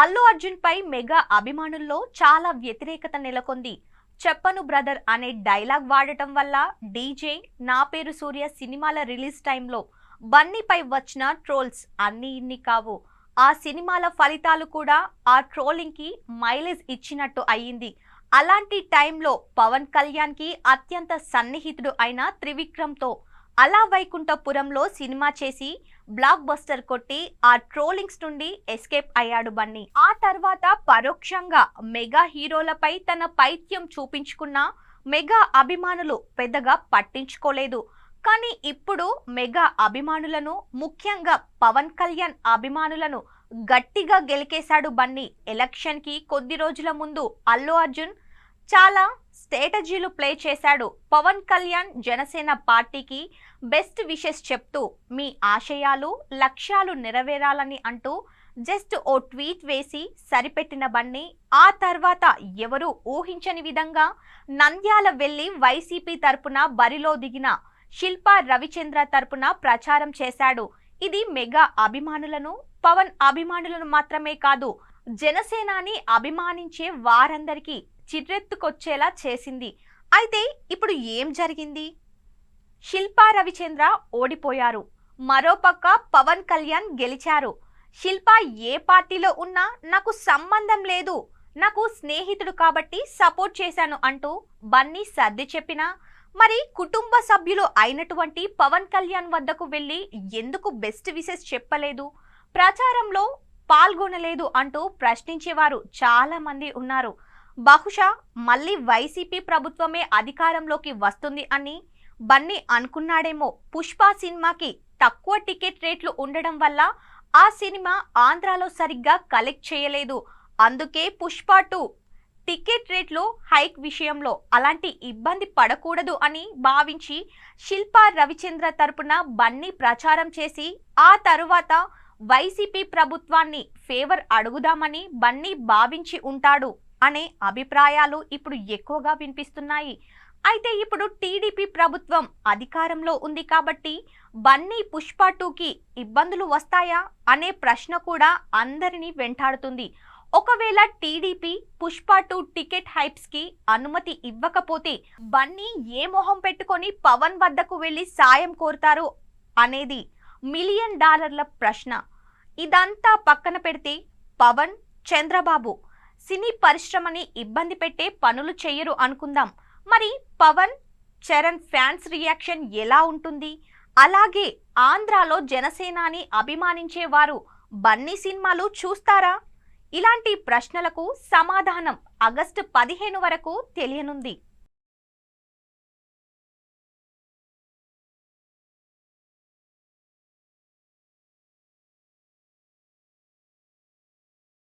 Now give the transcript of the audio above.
అల్లు అర్జున్ పై mega అభిమానుల్లో చాలా వ్యతిరేకత నెలకొంది. చెప్పను బ్రదర్ అనే డైలాగ్ వాడటం వల్ల డీజే నా పేరు సూర్య సినిమాల రిలీజ్ టైంలో బన్నీపై వచ్చిన ట్రోల్స్ అన్ని ఇన్ని కావు. ఆ సినిమాల ఫలితాలు కూడా ఆ ట్రోలింగ్ కి మైలేజ్ ఇచ్చినట్టు అయ్యింది. అలాంటి టైంలో పవన్ కళ్యాణ్ కి అత్యంత సన్నిహితుడు అయిన త్రివిక్రమ్తో అలా వైకుంఠపురంలో సినిమా చేసి బ్లాక్ బస్టర్ కొట్టి ఆ ట్రోలింగ్స్ నుండి ఎస్కేప్ అయ్యాడు బన్నీ. ఆ తర్వాత పరోక్షంగా మెగా హీరోలపై తన పైత్యం చూపించుకున్న మెగా అభిమానులు పెద్దగా పట్టించుకోలేదు. కానీ ఇప్పుడు మెగా అభిమానులను, ముఖ్యంగా పవన్ కళ్యాణ్ అభిమానులను గట్టిగా గెలికేశాడు బన్నీ. ఎలక్షన్ కి కొద్ది రోజుల ముందు అల్లు అర్జున్ చాలా స్ట్రాటజీలు ప్లే చేశాడు. పవన్ కళ్యాణ్ జనసేన పార్టీకి బెస్ట్ విషెస్ చెప్తూ మీ ఆశయాలు, లక్ష్యాలు నెరవేరాలని అంటూ జస్ట్ ఓ ట్వీట్ వేసి సరిపెట్టిన బన్నీ ఆ తర్వాత ఎవరు ఊహించని విధంగా నంద్యాల వెళ్లి వైసీపీ తరపున బరిలో దిగిన శిల్పా రవిచంద్ర తరపున ప్రచారం చేశాడు. ఇది మెగా అభిమానులను, పవన్ అభిమానులను మాత్రమే కాదు, జనసేనాని అభిమానించే వారందరికీ చిర్రెత్తుకొచ్చేలా చేసింది. అయితే ఇప్పుడు ఏం జరిగింది? శిల్పా రవిచంద్ర ఓడిపోయారు, మరోపక్క పవన్ కళ్యాణ్ గెలిచారు. శిల్పా ఏ పార్టీలో ఉన్నా నాకు సంబంధం లేదు, నాకు స్నేహితుడు కాబట్టి సపోర్ట్ చేశాను అంటూ బన్నీ సర్ది చెప్పినా మరి కుటుంబ సభ్యులు అయినటువంటి పవన్ కళ్యాణ్ వద్దకు వెళ్ళి ఎందుకు బెస్ట్ విషెస్ చెప్పలేదు, ప్రచారంలో పాల్గొనలేదు అంటూ ప్రశ్నించేవారు చాలా మంది ఉన్నారు. బహుశా మళ్ళీ వైసీపీ ప్రభుత్వమే అధికారంలోకి వస్తుంది అని బన్నీ అనుకున్నాడేమో. పుష్ప సినిమాకి తక్కువ టికెట్ రేట్లు ఉండడం వల్ల ఆ సినిమా ఆంధ్రాలో సరిగ్గా కలెక్ట్ చేయలేదు. అందుకే పుష్ప 2 టికెట్ రేట్లు హైక్ విషయంలో అలాంటి ఇబ్బంది పడకూడదు అని భావించి శిల్పా రవిచంద్ర తరపున బన్నీ ప్రచారం చేసి ఆ తరువాత వైసీపీ ప్రభుత్వాన్ని ఫేవర్ అడుగుదామని బన్నీ భావించి ఉంటాడు అనే అభిప్రాయాలు ఇప్పుడు ఎక్కువగా వినిపిస్తున్నాయి. అయితే ఇప్పుడు టీడీపీ ప్రభుత్వం అధికారంలో ఉంది కాబట్టి బన్నీ పుష్ప 2కి ఇబ్బందులు వస్తాయా అనే ప్రశ్న కూడా అందరినీ వెంటాడుతుంది. ఒకవేళ టీడీపీ పుష్ప 2 టికెట్ హైప్స్ కి అనుమతి ఇవ్వకపోతే బన్నీ ఏ మొహం పెట్టుకొని పవన్ వద్దకు వెళ్లి సాయం కోరుతారు అనేది $1 మిలియన్ ప్రశ్న. ఇదంతా పక్కన పెడితే పవన్, చంద్రబాబు సినీ పరిశ్రమని ఇబ్బంది పెట్టే పనులు చెయ్యరు అనుకుందాం. మరి పవన్, చరణ్ ఫ్యాన్స్ రియాక్షన్ ఎలా ఉంటుంది? అలాగే ఆంధ్రాలో జనసేనాని అభిమానించేవారు బన్నీ సినిమాలు చూస్తారా? ఇలాంటి ప్రశ్నలకు సమాధానం ఆగస్టు 15 వరకు తెలియనుంది.